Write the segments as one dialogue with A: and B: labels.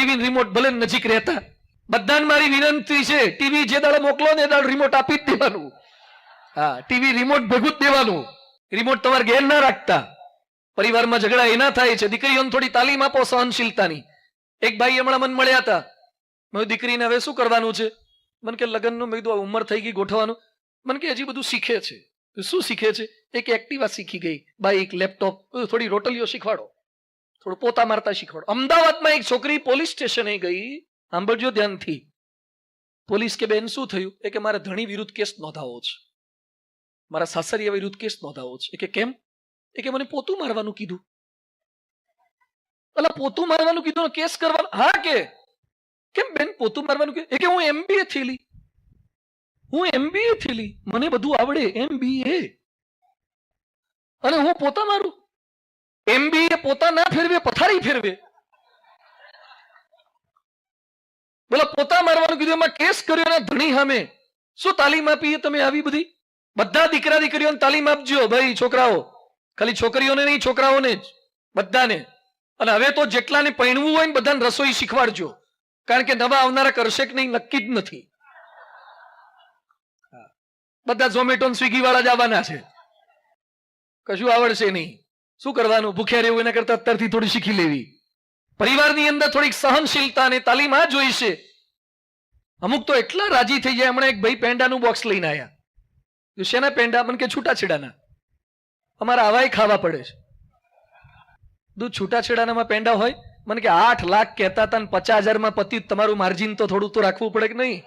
A: TV remote ભલે નજીક રહેતા, બધાને મારી વિનંતી છે, ટીવી જે દાડે મોકલો ને એ દાડે રિમોટ આપી જ દેવાનું. હા, ટીવી રિમોટ ભેગું જ દેવાનું. રિમોટ તમારે ઘેર ના રાખતા. પરિવારમાં ઝઘડા એના થાય છે. દીકરીઓને થોડી તાલીમ આપો સહનશીલતાની. એક ભાઈ હમણાં મને મળ્યા હતા. મેં દીકરીને હવે શું કરવાનું છે? મને કે લગ્નનું. મેં કીધું ઉંમર થઈ ગઈ ગોઠવાનું. મને કે હજી બધું શીખે છે. શું શીખે છે? એક એક્ટિવા શીખી ગઈ, બાઈક, લેપટોપ, થોડી રોટલીઓ શીખવાડો, થોડું પોતા મારતા શીખવાડો. અમદાવાદમાં એક છોકરી પોલીસ સ્ટેશને ગઈ. સાંભળજો ધ્યાનથી. પોલીસ કે બેન શું થયું? એ કે મારે ધણી વિરુદ્ધ કેસ નોંધાવો છે, મારા સાસરિયા વિરુદ્ધ કેસ નોંધાવો છે. એ કે કેમ? એ કે મને પોતું મારવાનું કીધું. અલા, પોતું મારવાનું કીધું, કેસ કરવાનો? હા. કે કેમ બેન પોતું મારવાનું કીધું? એ કે હું MBA થયેલી, મને બધું આવડે, MBA, અને હું પોતા મારું? MBA પોતા ના ફેરવે, પથારી ફેરવે. બોલો, પોતા મારવાનું કીધું, એમાં કેસ કર્યો ને ધણી સામે. શું તાલીમ આપી તમે આવી બધી? બધા દીકરા દીકરીઓને તાલીમ આપજો ભાઈ. છોકરાઓ, ખાલી છોકરીઓને નહીં, છોકરાઓને જ, બધાને. અને હવે તો જેટલાને પૈણવું હોય ને બધાને રસોઈ શીખવાડજો, કારણ કે નવા આવનારા કરશે કે નહીં નક્કી જ નથી. બધા ઝોમેટો સ્વિગી વાળા જ આવવાના છે, કશું આવડશે નહીં. શું કરવાનું? ભૂખ્યા રહેવું એના કરતા અત્યારથી થોડી શીખી લેવી. પરિવારની અંદર થોડીક સહનશીલતા અને તાલીમ આ જોઈશે. અમુક તો એટલા રાજી થઈ જાય. હમણાં એક ભાઈ પેંડાનું બોક્સ લઈને આવ્યા. શેના પેંડા? મને કે છૂટાછેડાના. અમારે આવાય ખાવા પડે છે. દૂધ છૂટાછેડાનામાં પેંડા હોય? મને કે 8 લાખ કહેતા હતા ને 50,000 પતિ. તમારું માર્જિન તો થોડું તો રાખવું પડે કે નહીં?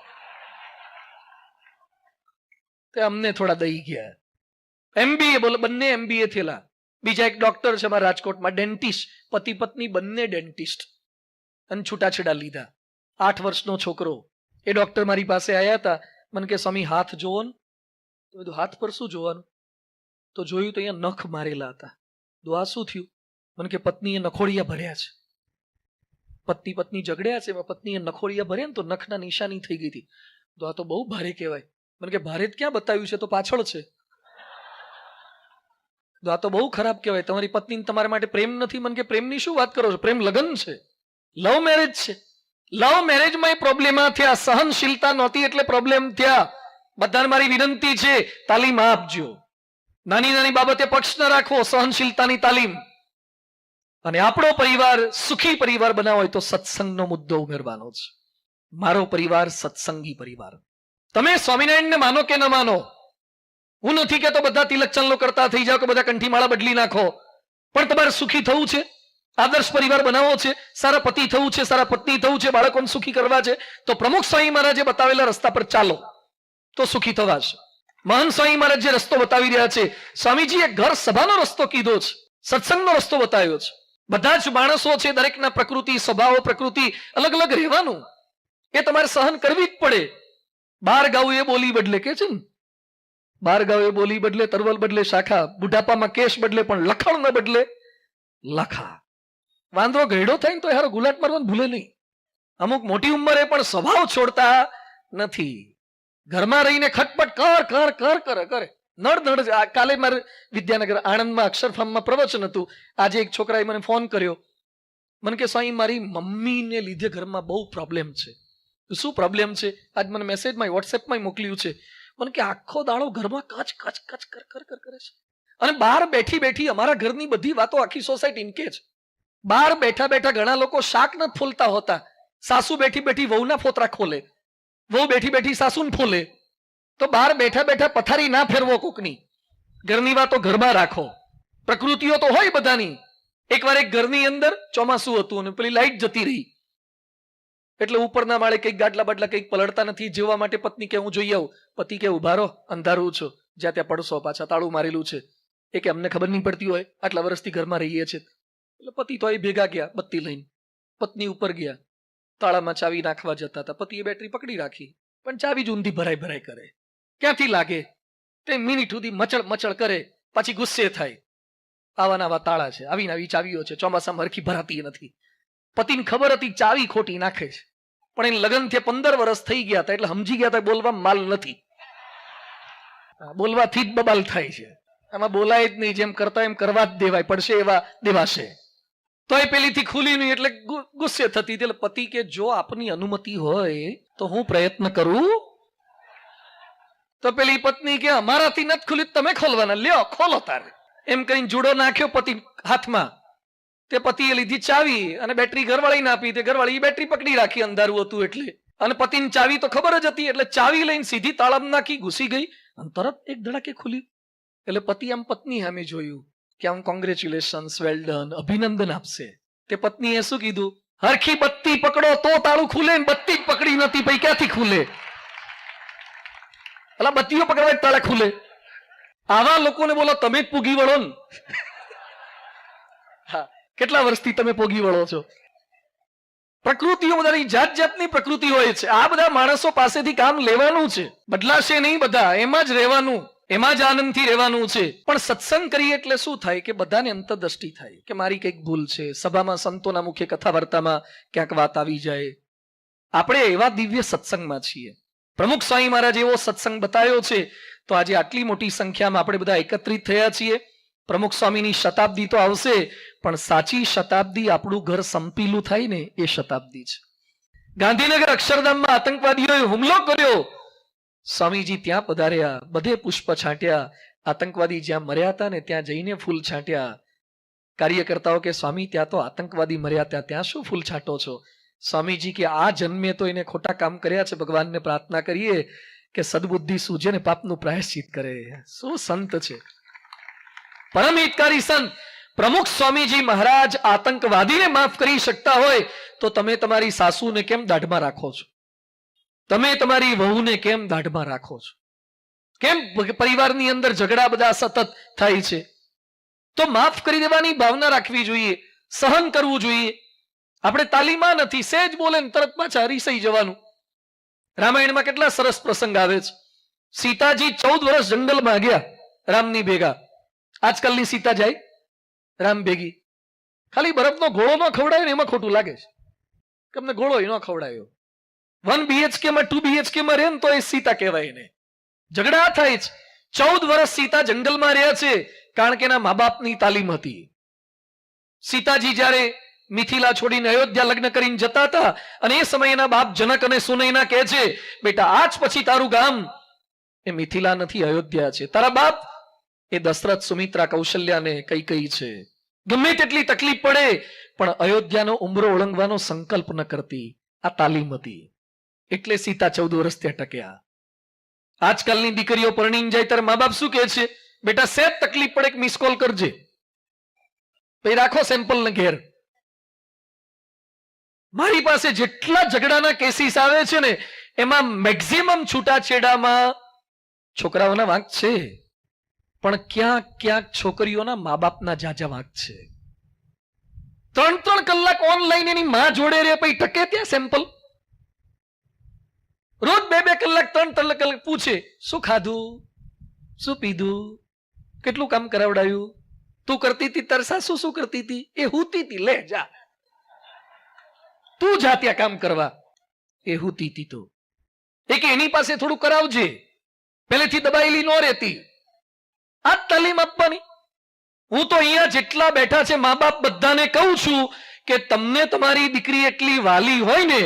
A: તે અમને થોડા દઈ ગયા. MBA, બોલો, બંને MBA થયેલા. બીજા એક ડોક્ટર છે અમારા રાજકોટમાં, ડેન્ટિસ્ટ, પતિ પત્ની બંને ડેન્ટિસ્ટ, અને છૂટાછેડા લીધા. 8 વર્ષનો છોકરો. એ ડોક્ટર મારી પાસે આવ્યા હતા. મને કે સ્વામી હાથ જોવો ને. તો બધું હાથ પર શું જોવાનું? તો જોયું તો અહીંયા નખ મારેલા હતા. તો આ શું થયું? મને કે પત્નીએ નખોડિયા ભર્યા છે. પત્ની ઝઘડ્યા છે, એમાં પત્નીએ નખોડિયા ભર્યા ને તો નખના નિશાની થઈ ગઈ હતી. તો આ તો બહુ ભારે કહેવાય. મને કે ભારે ક્યાં બતાવ્યું છે? તો પાછળ છે. તો આ તો બહુ ખરાબ કહેવાય. તમારી પત્ની તમારા માટે પ્રેમ નથી. મને કે પ્રેમની શું વાત કરો છો? પ્રેમ લગ્ન છે, લવ મેરેજ છે. લવ મેરેજમાં એ પ્રોબ્લેમ થયા, સહનશીલતા નહોતી એટલે પ્રોબ્લેમ થયા. બધાને મારી વિનંતી છે, તાલીમ આપજો. નાની નાની બાબતે પક્ષ ન રાખવો, સહનશીલતાની તાલીમ. અને આપણો પરિવાર સુખી પરિવાર બનાવો હોય તો સત્સંગનો મુદ્દો ઉમેરવાનો છે. મારો પરિવાર સત્સંગી પરિવાર. તમે સ્વામિનારાયણને માનો કે ન માનો, હું નથી કહેતો બધા તિલક ચાંદલો કરતા થઈ જાઓ કે બધા કંઠીમાળા બદલી નાખો, પણ તમારે સુખી થવું છે, આદર્શ પરિવાર બનાવવો છે, સારા પતિ થવું છે, સારા પત્ની થવું છે, બાળકોને સુખી કરવા છે, તો પ્રમુખ સ્વામી મહારાજે બતાવેલા રસ્તા પર ચાલો તો સુખી થવાશે. મહાન સ્વામી મહારાજ જે રસ્તો બતાવી રહ્યા છે, સ્વામીજીએ ઘર સભાનો રસ્તો કીધો છે, સત્સંગનો રસ્તો બતાવ્યો છે. બધા જ માણસો છે, દરેકના પ્રકૃતિ, સ્વભાવ, પ્રકૃતિ અલગ અલગ રહેવાનું, એ તમારે સહન કરવી જ પડે. 12 ગાઉ એ બોલી બદલે કે છે ને, 12 ગાઉ એ બોલી બદલે, તરવલ બદલે શાખા, બુઢાપામાં કેશ બદલે પણ લખણ ન બદલે લખા. વાંદરો ગયડો થાય ને તો યાર ગુલાટ મારવાનું ભૂલે નહીં. અમુક મોટી ઉંમરે પણ સ્વભાવ છોડતા નથી. ઘરમાં રહીને ખટપટ કર કર કર કરે કરે નડ નડ. કાલે મારે વિદ્યાનગર આણંદમાં અક્ષરધામમાં પ્રવચન હતું. આજે એક છોકરાએ મને ફોન કર્યો. મને કે સ્વામી મારી મમ્મીને લીધે ઘરમાં બહુ પ્રોબ્લેમ છે. શું પ્રોબ્લેમ છે? આજ મને મેસેજમાં વોટ્સએપમાં મોકલ્યું છે. મને કે આખો દાડો ઘરમાં કચ કચ કચ કર કર કર કરે છે, અને બહાર બેઠી બેઠી અમારા ઘરની બધી વાતો આખી સોસાયટી કે છે. બહાર બેઠા બેઠા ઘણા લોકો શાક નથી ફોલતા હોતા. સાસુ બેઠી બેઠી વહુના ફોતરા ખોલે, વહુ બેઠી બેઠી સાસુને ફોલે. તો બહાર બેઠા બેઠા પથારી ના ફેરવો કોકની. ઘરની વાતો ઘરમાં રાખો. પ્રકૃતિઓ તો હોય બધાની. એકવાર એક ઘરની અંદર ચોમાસું હતું અને પેલી લાઈટ જતી રહી, એટલે ઉપરના માળે કઈક ગાટલા બાટલા કઈક પલળતા નથી, જેવા માટે પત્ની કે હું જોઈ આવું. પતિ કે ઉભા રહો, અંધારું છો, જ્યાં ત્યાં પડશો, પાછા તાળું મારેલું છે. એ કે અમને ખબર નહીં પડતી હોય, આટલા વર્ષથી ઘરમાં રહીએ છીએ. એટલે પતિ તો એ ભેગા ગયા બત્તી લઈને, પત્ની ઉપર ગયા, તાળામાં ચાવી નાખવા જતા હતા. પતિએ બેટરી પકડી રાખી, પણ ચાવી જ ઊંધી ભરાઈ ભરાઈ કરે. ક્યાંથી લાગે? તે મિનિટ સુધી મચળ મચળ કરે, પછી ગુસ્સે થાય. આવા નવા તાળા છે, આવી નવી ચાવીઓ છે, ચોમાસામાં હરખી ભરાતી નથી. પતિને ખબર હતી ચાવી ખોટી નાખે છે, પણ એને લગ્ન થી 15 વર્ષ થઈ ગયા હતા, એટલે સમજી ગયા હતા બોલવામાં માલ નથી. બોલવાથી જ બબાલ થાય છે. આમાં બોલાય જ નહીં. જેમ કરતા એમ કરવા જ દેવાય, પડશે એવા દેવાશે. તોય પેલીથી ખુલી નહીં એટલે ગુસ્સે થતી હતી. એટલે પતિ કે જો આપની અનુમતિ હોય તો હું પ્રયત્ન કરું. તો પેલી પત્ની કે અમારાથી નથી ખુલ્યું, તમે ખોલવાના, લ્યો ખોલો તારે. એમ કહીને જુડો નાખ્યો પતિ હાથમાં. તે પતિએ લીધી ચાવી અને બેટરી ઘરવાળીને આપી. તે ઘરવાળી બેટરી પકડી રાખી, અંધારું હતું એટલે. અને પતિની ચાવી તો ખબર જ હતી એટલે ચાવી લઈને સીધી તાળામાં નાખી, ઘૂસી ગઈ અને તરત એક ધડાકે ખુલ્યું. એટલે પતિ આમ પત્ની સામે જોયું કે આમ કોંગ્રેચ્યુલેશન્સ, વેલ ડન, અભિનંદન આપશે. તે પત્નીએ શું કીધું? હરખી બત્તી પકડો તો તાળું ખુલે, બત્તી જ પકડી નથી પછી ક્યાંથી ખુલે? એટલે બત્તીઓ પકડવા જ તાળા ખુલે. આવા લોકોને બોલો તમે જ પૂગી વળો ને. હા, કેટલા વર્ષથી તમે પોગી વળો છો? પ્રકૃતિઓ બધાની જાત જાતની પ્રકૃતિ હોય છે. આ બધા માણસો પાસેથી કામ લેવાનું છે, બદલાશે નહીં બધા, એમાં જ રહેવાનું, એમાં જ આનંદથી રહેવાનું છે. પણ સત્સંગ કરીએ એટલે શું થાય કે બધાને અંતરદ્રષ્ટિ થાય કે મારી કંઈક ભૂલ છે. સભામાં સંતોના મુખે કથા વાર્તામાં ક્યાંક વાત આવી જાય. આપણે એવા દિવ્ય સત્સંગમાં છીએ. પ્રમુખ સ્વામી મહારાજ એવો સત્સંગ બતાવ્યો છે. તો આજે આટલી મોટી સંખ્યામાં આપણે બધા એકત્રિત થયા છીએ. પ્રમુખ સ્વામીની શતાબ્દી તો આવશે, પણ સાચી શતાબ્દી આપણું ઘર સંપીલું થાય ને એ શતાબ્દી છે. ગાંધીનગર અક્ષરધામમાં આતંકવાદીઓએ હુમલો કર્યો, સ્વામીજી ત્યાં પધાર્યા, બધે પુષ્પ છાંટ્યા. આતંકવાદી જ્યાં મર્યા હતા ને ત્યાં જઈને ફૂલ છાંટ્યા. કાર્યકર્તાઓ કે સ્વામી ત્યાં તો આતંકવાદી મર્યા હતા, ત્યાં શું ફૂલ છાંટો છો? સ્વામીજી કે આ જન્મે તો એને ખોટા કામ કર્યા છે, ભગવાનને પ્રાર્થના કરીએ કે સદબુદ્ધિ સૂજે ને પાપનું પ્રાયશ્ચિત કરે. શું સંત છે, પરમ હિતકારી સંત. પ્રમુખ સ્વામીજી મહારાજ આતંકવાદીને માફ કરી શકતા હોય તો તમે તમારી સાસુને કેમ દાઢમાં રાખો છો? તમે તમારી વહુને કેમ દાઢમાં રાખો છો? કેમ પરિવારની અંદર ઝઘડા બધા સતત થાય છે? તો માફ કરી દેવાની ભાવના રાખવી જોઈએ, સહન કરવું જોઈએ. આપણે તાલીમાં નથી, સહેજ બોલે ને તરત પાછા હરીસાઈ જવાનું. રામાયણમાં કેટલા સરસ પ્રસંગ આવે છે. સીતાજી 14 વર્ષ જંગલમાં ગયા રામની ભેગા. આજકાલની સીતા જાય રામ ભેગી, ખાલી બરફનો ઘોડો ન ખવડાયો ને એમાં ખોટું લાગે છે. તમને ઘોડો ન ખવડાયો, 1 BHK માં 2 BHK માં રહે ને તો એ સીતા કહેવાય ને. ઝઘડા થાય છે. 14 વર્ષ સીતા જંગલમાં રહ્યા છે કારણ કે એના મા બાપની તાલીમ હતી. સીતાજી જ્યારે મિથિલા છોડીને અયોધ્યા લગ્ન કરીને જતા હતા અને એ સમયે એના બાપ જનક અને સુનૈના કહે છે, બેટા આજ પછી તારું ગામ એ મિથિલા નથી, અયોધ્યા છે. તારા બાપ એ દશરથ, સુમિત્રા, કૌશલ્યા ને કઈ છે. ગમે તેટલી તકલીફ પડે પણ અયોધ્યાનો ઉંબરો ઓળંગવાનો સંકલ્પ ન કરતી. આ તાલીમ હતી. એટલે સીતા 14 વર્ષ ત્યાં ટક્યા. આજકાલની દીકરીઓ પરણીને જાય ત્યારે મા બાપ શું કહે છે? બેટા સેજ તકલીફ પડે મિસ કોલ કરજે, પછી રાખો સેમ્પલ ને ઘેર. મારી પાસે જેટલા ઝઘડાના કેસીસ આવે છે ને એમાં મેક્સિમમ છૂટાછેડામાં છોકરાઓના વાંક છે, પણ ક્યાંક ક્યાંક છોકરીઓના મા બાપના જાજા વાંક છે. 3 કલાક ઓનલાઈન એની માં જોડે રે, પછી ટકે ત્યાં સેમ્પલ. રોજ 2 કલાક 3 કલાક પૂછે, શું ખાધું, શું પીધું, કેટલું કામ કરાવડાયું, તું કરતી હતી તાર સાસુ શું કરતી હતી? એ હુતી હતી, લે જા તું જા ત્યાં કામ કરવા. એ હુતી હતી તો એ કે એની પાસે થોડું કરાવજે, પહેલેથી દબાયેલી ન રહેતી. આ તાલીમ આપવાની. હું તો અહીંયા જેટલા બેઠા છે મા બાપ બધાને કહું છું કે તમને તમારી દીકરી એટલી વાલી હોય ને,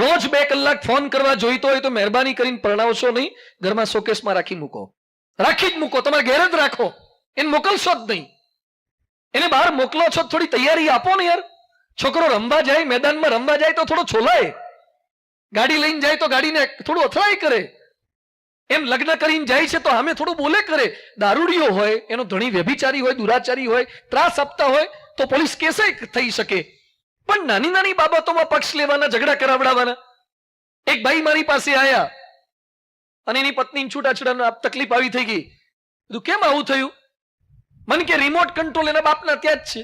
A: રોજ 2 કલાક ફોન કરવા જોઈતો હોય તો મહેરબાની કરીને પરણાવશો નહીં, ઘરમાં શોકેસમાં રાખી મૂકો. રાખી જ મૂકો, તમારે ઘેર જ રાખો. એને મોકલશો જ નહીં. એને બહાર મોકલો છો થોડી તૈયારી આપો ને યાર. છોકરો રમવા જાય, મેદાનમાં રમવા જાય તો થોડો છોલાય, ગાડી લઈને જાય તો ગાડીને થોડું અથડાઈ કરે. એમ લગ્ન કરીને જાય છે તો આમે થોડું બોલે કરે. દારૂડિયો હોય, એનો ધણી વ્યભિચારી હોય, દુરાચારી હોય, ત્રાસ આપતા હોય તો પોલીસ કેસે થઈ શકે. પણ નાની નાની બાબતોમાં પક્ષ લેવાના, ઝઘડા કરાવડાવવાના. એક ભાઈ મારી પાસે આયા અને એની પત્ની છૂટાછેડાનો તકલીફ આવી થઈ ગઈ. કીધું કેમ આવું થયું? મને કે રિમોટ કંટ્રોલ એના બાપના ત્યાં જ છે,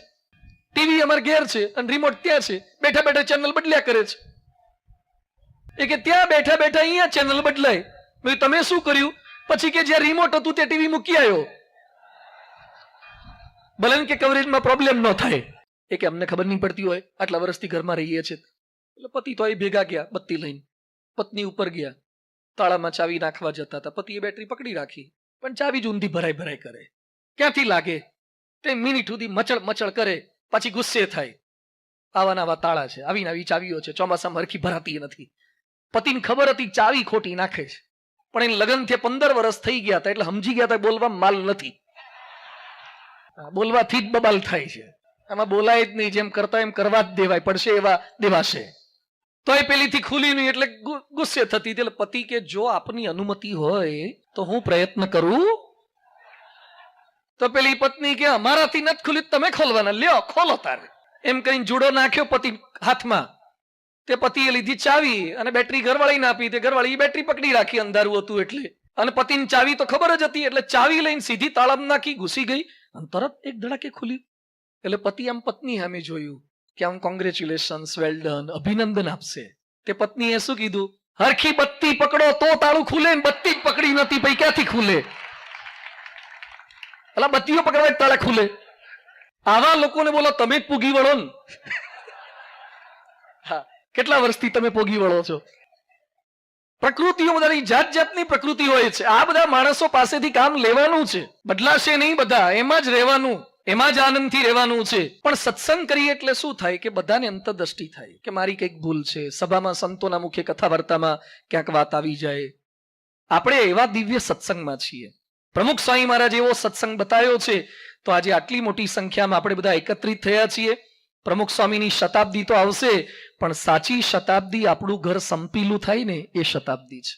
A: ટીવી અમારા ઘેર છે અને રિમોટ ત્યાં છે, બેઠા બેઠા ચેનલ બદલ્યા કરે છે. એ કે ત્યાં બેઠા બેઠા અહીંયા ચેનલ બદલાય. તમે શું કર્યું? પછી કે જ્યાં રિમોટ હતું તે ટીવી મૂકી આવ્યો, ભલે કે કવરેજમાં પ્રોબ્લેમ ન થાય. એ કે અમને ખબર નહીં પડતી હોય, આટલા વર્ષથી ઘરમાં રહીએ છીએ. એટલે પતિ તો એ ભેગા ગયા બત્તી લઈને, પત્ની ઉપર ગયા, તાળામાં ચાવી નાખવા જતા હતા. પતિએ બેટરી પકડી રાખી પણ ચાવી જ ઊંધી ભરાઈ કરે. ક્યાંથી લાગે? તે મિનિટ સુધી મચળ મચળ કરે, પાછી ગુસ્સે થાય. આવાના આવા તાળા છે, આવીને આવી ચાવીઓ છે, ચોમાસામાં હરખી ભરાતી નથી. પતિને ખબર હતી ચાવી ખોટી નાખે છે, પણ એને લગ્ન થયા 15 વર્ષ થઈ ગયા હતા એટલે સમજી ગયા હતા બોલવા માલ નથી, બોલવાથી જ બબાલ થાય છે. આમાં બોલાય જ નહીં, જેમ કરતા એમ કરવા જ દેવાય, પડશે એવા દેવાશે. તો એ પેલીથી ખુલી નહીં એટલે ગુસ્સે થતી. એટલે પતિ કે જો આપની અનુમતિ હોય તો હું પ્રયત્ન કરું. તો પેલી પત્ની કે અમારાથી નથી ખુલ્યું, તમે ખોલવાના, લ્યો ખોલો તારે. એમ કહીને જુડો નાખ્યો પતિ હાથમાં. તે પતિએ લીધી ચાવી અને બેટરી ઘરવાળીને આપી. તે ઘરવાળી બેટરી પકડી રાખી, અંધારું હતું એટલે. અને પતિની ચાવી તો ખબર જ હતી એટલે ચાવી લઈને સીધી તાળામાં નાખી, ઘૂસી ગઈ અને તરત એક ધડાકે ખુલ્યું. એટલે પતિ આમ પત્ની સામે જોયું કે આમ કોંગ્રેચ્યુલેશન્સ, વેલ ડન, અભિનંદન આપશે. તે પત્નીએ શું કીધું, હરખી બત્તી પકડો તો તાળું ખુલે, બત્તી જ પકડી નથી પછી ક્યાંથી ખુલે? એટલે બત્તીઓ પકડવા જ તાળા ખુલે. આવા લોકોને બોલો તમે જ પૂગી વળો ને. હા, કેટલા વર્ષથી તમે પોગી વળો છો? પ્રકૃતિઓ બધાની જાત જાતની પ્રકૃતિ હોય છે. આ બધા માણસો પાસેથી કામ લેવાનું છે, બદલાશે નહીં બધા, એમાં જ રહેવાનું, એમાં જ આનંદથી રહેવાનું છે. પણ સત્સંગ કરીએ એટલે શું થાય કે બધાને અંતરદ્રષ્ટિ થાય કે મારી કંઈક ભૂલ છે. સભામાં સંતોના મુખ્ય કથા વાર્તામાં ક્યાંક વાત આવી જાય. આપણે એવા દિવ્ય સત્સંગમાં છીએ. પ્રમુખ સ્વામી મહારાજ એવો સત્સંગ બતાવ્યો છે. તો આજે આટલી મોટી સંખ્યામાં આપણે બધા એકત્રિત થયા છીએ. પ્રમુખ સ્વામીની શતાબ્દી તો આવશે, પણ સાચી શતાબ્દી આપણું ઘર સંપીલું થાય ને એ શતાબ્દી છે.